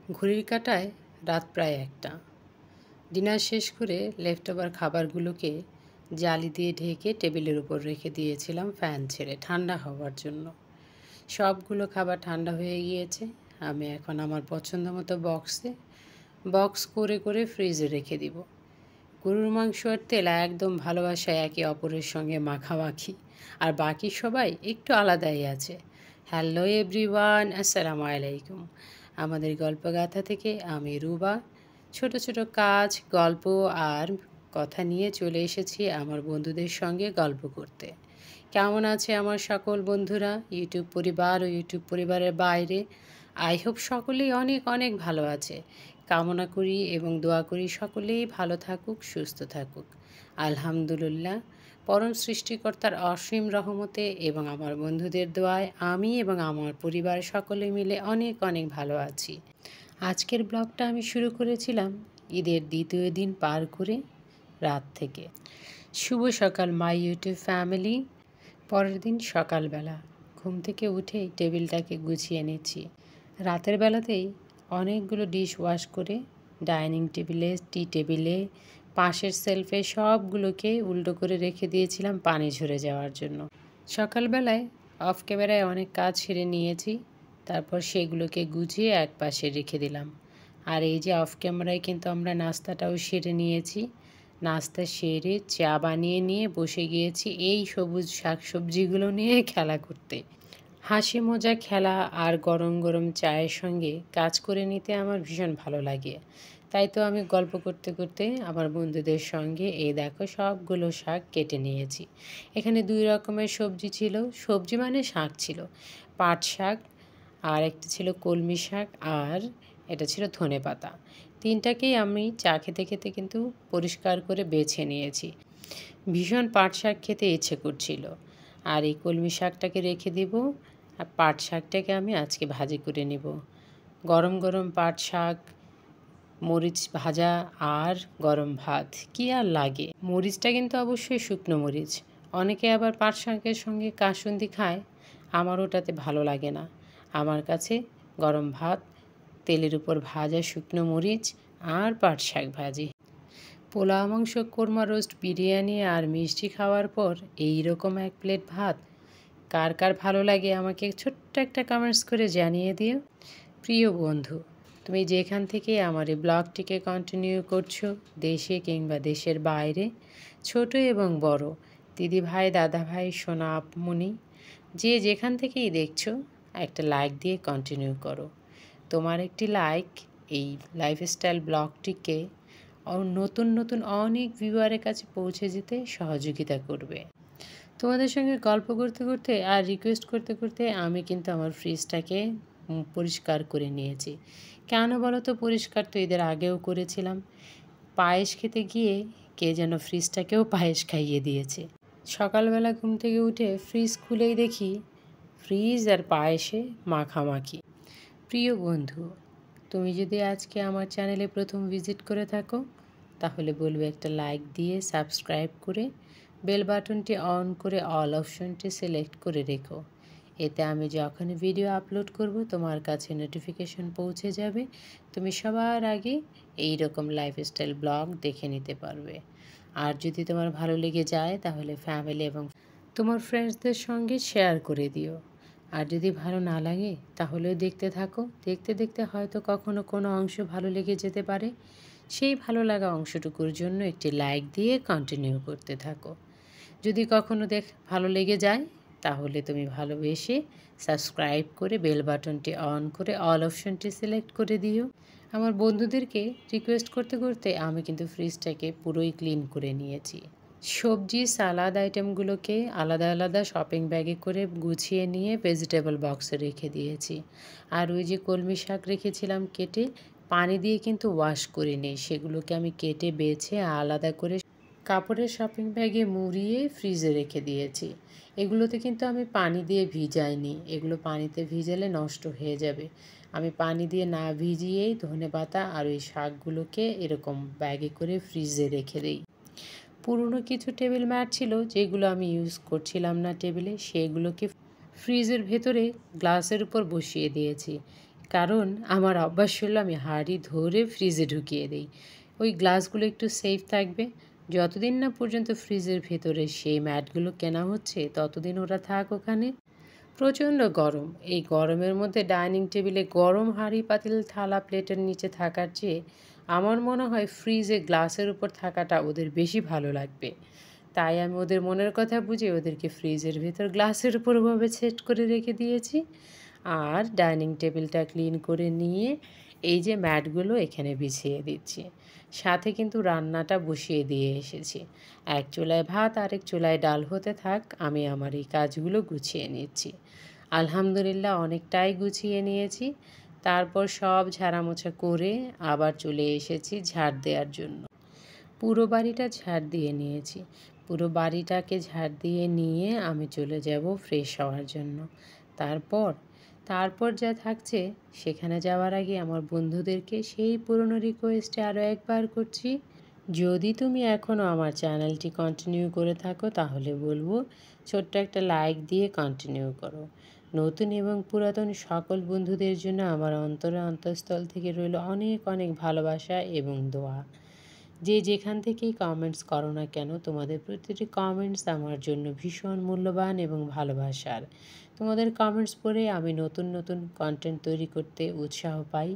ঘড়ির কাঁটায় রাত প্রায় ১টা। ডিনার শেষ করে লেফটওভার খাবারগুলোকে জালি দিয়ে ঢেকে টেবিলের উপর রেখে দিয়েছিলাম ফ্যান ছেড়ে ঠান্ডা হওয়ার জন্য। সবগুলো খাবার ঠান্ডা হয়ে গিয়েছে। আমি এখন আমার পছন্দ মতো বক্স করে করে ফ্রিজে রেখে দিব। গরুর মাংস আর তেল একদম ভালোবাসায় একে অপরের সঙ্গে মাখামাখি, আর বাকি সবাই একটু আলাদাই আছে। হ্যালো এভরিওয়ান, আসসালামু আলাইকুম। আমাদের গল্পগাথা থেকে আমি রুবা ছোট ছোট কাজ, গল্প আর কথা নিয়ে চলে এসেছি আমার বন্ধুদের সঙ্গে গল্প করতে। কেমন আছে আমার সকল বন্ধুরা, ইউটিউব পরিবার ও ইউটিউব পরিবারের বাইরে? আই হোপ সকলেই অনেক অনেক ভালো আছে। কামনা করি এবং দোয়া করি সকলেই ভালো থাকুক, সুস্থ থাকুক। আলহামদুলিল্লাহ, পরম সৃষ্টিকর্তার অসীম রহমতে এবং আমার বন্ধুদের দোয়ায় আমি এবং আমার পরিবার সকলে মিলে অনেক অনেক ভালো আছি। আজকের ব্লগটা আমি শুরু করেছিলাম ঈদের দ্বিতীয় দিন পার করে রাত থেকে। শুভ সকাল মাই ইউটিউব ফ্যামিলি। পরের দিন সকালবেলা ঘুম থেকে উঠেই টেবিলটাকে গুছিয়ে নিচ্ছি। রাতের বেলাতেই অনেকগুলো ডিশ ওয়াশ করে ডাইনিং টেবিলে, টি টেবিলে, পাশের সেলফে সবগুলোকে উল্টো করে রেখে দিয়েছিলাম পানি ঝরে যাওয়ার জন্য। সকালবেলায় অফ ক্যামেরায় অনেক কাজ সেরে নিয়েছি, তারপর সেগুলোকে গুছিয়ে এক পাশে রেখে দিলাম। আর এই যে অফ ক্যামেরায় কিন্তু আমরা নাস্তাটাও সেরে নিয়েছি। নাস্তা সেরে চা বানিয়ে নিয়ে বসে গিয়েছি এই সবুজ শাকসবজিগুলো নিয়ে খেলা করতে। হাসি মজা খেলা আর গরম গরম চায়ের সঙ্গে কাজ করে নিতে আমার ভীষণ ভালো লাগে। তাই তো আমি গল্প করতে করতে আমার বন্ধুদের সঙ্গে এই দেখো সবগুলো শাক কেটে নিয়েছি। এখানে 2 রকমের সবজি ছিল, সবজি মানে শাক ছিল। পাট শাক, আর একটা ছিল কলমি শাক, আর এটা ছিল ধনেপাতা। তিনটাকেই আমি চা খেতে খেতে কিন্তু পরিষ্কার করে বেছে নিয়েছি। ভীষণ পাট শাক খেতে ইচ্ছে করছিল, আর এই কলমি শাকটাকে রেখে দিব, আর পাট শাকটাকে আমি আজকে ভাজি করে নেব। গরম গরম পাট শাক, মরিচ ভাজা আর গরম ভাত, কি আর লাগে। মরিচটা কিন্তু অবশ্যই শুকনো মরিচ। অনেকে আবার পাট শাকের সঙ্গে কাসুন্দি খায়, আমার ওটাতে ভালো লাগে না। আমার কাছে গরম ভাত, তেলের উপর ভাজা শুকনো মরিচ আর পাট শাক ভাজি, পোলাও মাংস, কোরমা রোস্ট, বিরিয়ানি আর মিষ্টি খাওয়ার পর এই রকম এক প্লেট ভাত কার কার ভালো লাগে আমাকে ছোট্ট একটা কমেন্টস করে জানিয়ে দিও। প্রিয় বন্ধু, তুমি যেখান থেকে আমার এই ব্লগটিকে কন্টিনিউ করছো, দেশে কিংবা দেশের বাইরে, ছোট এবং বড়, দিদি ভাই, দাদা ভাই, সোনা আপমনি, যে যেখান থেকেই দেখছো, একটা লাইক দিয়ে কন্টিনিউ করো। তোমার একটি লাইক এই লাইফস্টাইল ব্লগটিকে নতুন নতুন অনেক ভিউয়ারের কাছে পৌঁছে যেতে সহযোগিতা করবে। তোমাদের সঙ্গে গল্প করতে করতে আর রিকোয়েস্ট করতে করতে আমি কিন্তু আমার ফ্রিজটাকে পরিষ্কার করে নিয়েছি। কেন বলো তো? পরিষ্কার তো এদের আগেও করেছিলাম। পায়েস খেতে গিয়ে কে যেন ফ্রিজটাকেও পায়েস খাইয়ে দিয়েছে। সকালবেলা ঘুম থেকে উঠে ফ্রিজ খুলেই দেখি ফ্রিজ আর পায়েসে মাখামাখি। প্রিয় বন্ধু, তুমি যদি আজকে আমার চ্যানেলে প্রথম ভিজিট করে থাকো, তাহলে বলবে একটা লাইক দিয়ে সাবস্ক্রাইব করে বেল বাটনটি অন করে অল অপশনটি সিলেক্ট করে রেখো। এতে আমি যখন ভিডিও আপলোড করব তোমার কাছে নোটিফিকেশন পৌঁছে যাবে। তুমি সবার আগে এই রকম লাইফস্টাইল ব্লগ দেখে নিতে পারবে। আর যদি তোমার ভালো লেগে যায় তাহলে ফ্যামিলি এবং তোমার ফ্রেন্ডসদের সঙ্গে শেয়ার করে দিও। আর যদি ভালো না লাগে তাহলেও দেখতে থাকো। দেখতে দেখতে হয়তো কখনো কোনো অংশ ভালো লেগে যেতে পারে। সেই ভালো লাগা অংশটুকুর জন্য একটি লাইক দিয়ে কন্টিনিউ করতে থাকো। যদি কখনো ভালো লেগে যায় তাহলে তুমি ভালোবেসে সাবস্ক্রাইব করে বেল বাটনটি অন করে অল অপশনটি সিলেক্ট করে দিও। আমার বন্ধুদেরকে রিকোয়েস্ট করতে করতে আমি কিন্তু ফ্রিজটাকে পুরোই ক্লিন করে নিয়েছি। সবজি, সালাদ আইটেমগুলোকে আলাদা আলাদা শপিং ব্যাগে করে গুছিয়ে নিয়ে ভেজিটেবল বক্সে রেখে দিয়েছি। আর ওই যে কলমি শাক রেখেছিলাম কেটে, পানি দিয়ে কিন্তু ওয়াশ করে নিই, সেগুলোকে আমি কেটে বেছে আলাদা করে কাপড়ের শপিং ব্যাগে মুড়িয়ে ফ্রিজে রেখে দিয়েছি। এগুলোতে কিন্তু আমি পানি দিয়ে ভিজাইনি, এগুলো পানিতে ভিজালে নষ্ট হয়ে যাবে। আমি পানি দিয়ে না ভিজিয়েই ধনেপাতা আর ওই শাকগুলোকে এরকম ব্যাগে করে ফ্রিজে রেখে দিই। পুরনো কিছু টেবিল ম্যাট ছিল যেগুলো আমি ইউজ করছিলাম না টেবিলে, সেগুলোকে ফ্রিজের ভেতরে গ্লাসের উপর বসিয়ে দিয়েছি। কারণ আমার অভ্যাস হলো আমি হাঁড়ি ধরে ফ্রিজে ঢুকিয়ে দিই। ওই গ্লাসগুলো একটু সেফ থাকবে। যতদিন না পর্যন্ত ফ্রিজের ভেতরে সেই ম্যাটগুলো কেনা হচ্ছে ততদিন ওরা থাক ওখানে। প্রচণ্ড গরম। এই গরমের মধ্যে ডাইনিং টেবিলে গরম হাঁড়ি পাতিল থালা প্লেটের নিচে থাকার চেয়ে আমার মনে হয় ফ্রিজে গ্লাসের উপর থাকাটা ওদের বেশি ভালো লাগবে। তাই আমি ওদের মনের কথা বুঝে ওদেরকে ফ্রিজের ভেতর গ্লাসের উপর ওভাবে সেট করে রেখে দিয়েছি। আর ডাইনিং টেবিলটা ক্লিন করে নিয়ে এই যে ম্যাটগুলো এখানে বিছিয়ে দিচ্ছি। সাথে কিন্তু রান্নাটা বসিয়ে দিয়ে এসেছি। এক চুলায় ভাত আরেক চুলায় ডাল হতে থাক, আমি আমার এই কাজগুলো গুছিয়ে নিচ্ছি। আলহামদুলিল্লাহ অনেকটাই গুছিয়ে নিয়েছি। তারপর সব ঝাড়ামোছা করে আবার চলে এসেছি ঝাড় দেওয়ার জন্য। পুরো বাড়িটা ঝাড় দিয়ে নিয়েছি। পুরো বাড়িটাকে ঝাড় দিয়ে নিয়ে আমি চলে যাব ফ্রেশ হওয়ার জন্য। তারপর তারপর যা থাকছে সেখানে যাওয়ার আগে আমার বন্ধুদেরকে সেই পুরনো রিকোয়েস্টে আরও একবার করছি, যদি তুমি এখনও আমার চ্যানেলটি কন্টিনিউ করে থাকো তাহলে বলবো ছোট্ট একটা লাইক দিয়ে কন্টিনিউ করো। নতুন এবং পুরাতন সকল বন্ধুদের জন্য আমার অন্তরে অন্তঃস্থল থেকে রইল অনেক অনেক ভালোবাসা এবং দোয়া। যে যেখান থেকেই কমেন্টস করো না কেন, তোমাদের প্রতিটি কমেন্টস আমার জন্য ভীষণ মূল্যবান এবং ভালোবাসার। তোমাদের কমেন্টস পড়ে আমি নতুন নতুন কন্টেন্ট তৈরি করতে উৎসাহ পাই।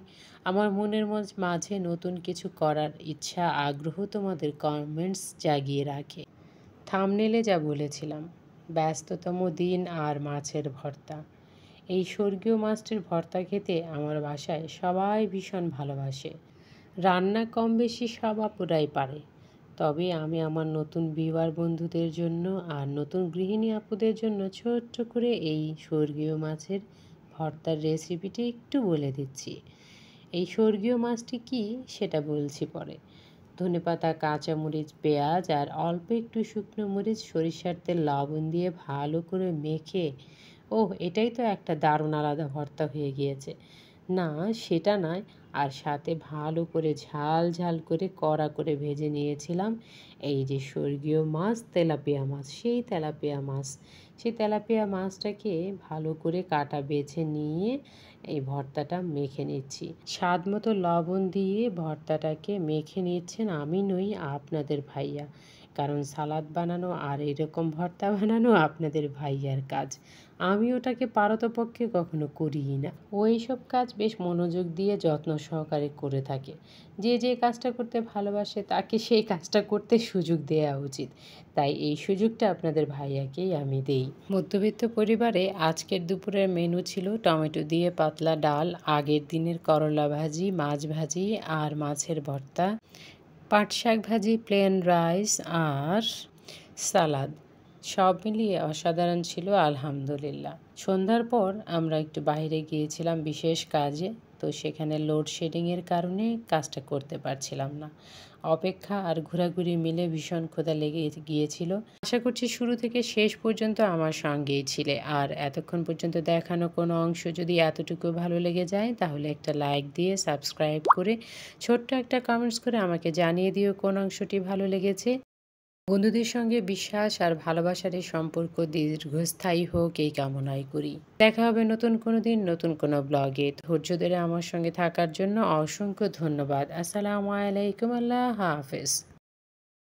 আমার মনের মাঝে নতুন কিছু করার ইচ্ছা আগ্রহ তোমাদের কমেন্টস জাগিয়ে রাখে। থাম্বনেলে যা বলেছিলাম, ব্যস্ততম দিন আর মাছের ভর্তা। এই স্বর্গীয় মাছটির ভর্তা খেতে আমার বাসায় সবাই ভীষণ ভালোবাসে। রান্না কম বেশি সব আপুরাই পারে, তবে আমি আমার নতুন ভিউয়ার বন্ধুদের জন্য আর নতুন গৃহিণী আপুদের জন্য ছোট্ট করে এই স্বর্গীয় মাছের ভর্তার রেসিপিটি একটু বলে দিচ্ছি। এই স্বর্গীয় মাছটি কি সেটা বলছি পরে। ধনেপাতা, কাঁচামরিচ, পেঁয়াজ আর অল্প একটু শুকনো মরিচ, সরিষার তেল, লবণ দিয়ে ভালো করে মেখে, ওহ এটাই তো একটা দারুণ আলাদা ভর্তা হয়ে গিয়েছে। না সেটা নয়, আর সাথে ভালো করে ঝাল ঝাল করে কড়া করে ভেজে নিয়েছিলাম এই যে স্বর্গীয় মাছ, তেলাপিয়া মাছ। সেই তেলাপিয়া মাছটাকে ভালো করে কাটা বেছে নিয়ে এই ভর্তাটা মেখে নিচ্ছি। স্বাদ মতো লবণ দিয়ে ভর্তাটাকে মেখে নিচ্ছেন আমি নই, আপনাদের ভাইয়া। কারণ সালাদ বানানো আর এরকম ভর্তা বানানো আপনাদের ভাইয়ার কাজ। আমি ওটাকে পারতপক্ষে কখনো করিই না। ও এইসব কাজ বেশ মনোযোগ দিয়ে যত্ন সহকারে করে থাকে। যে যে কাজটা করতে ভালোবাসে তাকে সেই কাজটা করতে সুযোগ দেওয়া উচিত। তাই এই সুযোগটা আপনাদের ভাইয়াকেই আমি দেই। মধ্যবিত্ত পরিবারে আজকের দুপুরের মেনু ছিল টমেটো দিয়ে পাতলা ডাল, আগের দিনের করলা ভাজি, মাছ ভাজি আর মাছের ভর্তা, পাট শাক ভাজি, প্লেন রাইস আর সালাদ। সব মিলিয়ে অসাধারণ ছিল আলহামদুলিল্লাহ। সন্ধ্যার পর আমরা একটু বাইরে গিয়েছিলাম বিশেষ কাজে, তো সেখানে লোডশেডিংয়ের কারণে কাজটা করতে পারছিলাম না। অপেক্ষা আর ঘোরাঘুরি মিলে ভীষণ ক্ষুধা লেগে গিয়েছিল। আশা করছি শুরু থেকে শেষ পর্যন্ত আমার সঙ্গেই ছিলে। আর এতক্ষণ পর্যন্ত দেখানো কোনো অংশ যদি এতটুকু ভালো লেগে যায় তাহলে একটা লাইক দিয়ে সাবস্ক্রাইব করে ছোট্ট একটা কমেন্টস করে আমাকে জানিয়ে দিও কোন অংশটি ভালো লেগেছে। বন্ধুদের সঙ্গে বিশ্বাস আর ভালোবাসার এই সম্পর্ক দীর্ঘস্থায়ী হোক এই কামনাই করি। দেখা হবে নতুন কোনো দিন নতুন কোনো ব্লগে। ধৈর্য ধরে আমার সঙ্গে থাকার জন্য অসংখ্য ধন্যবাদ। আসসালামু আলাইকুম, আল্লাহ হাফেজ।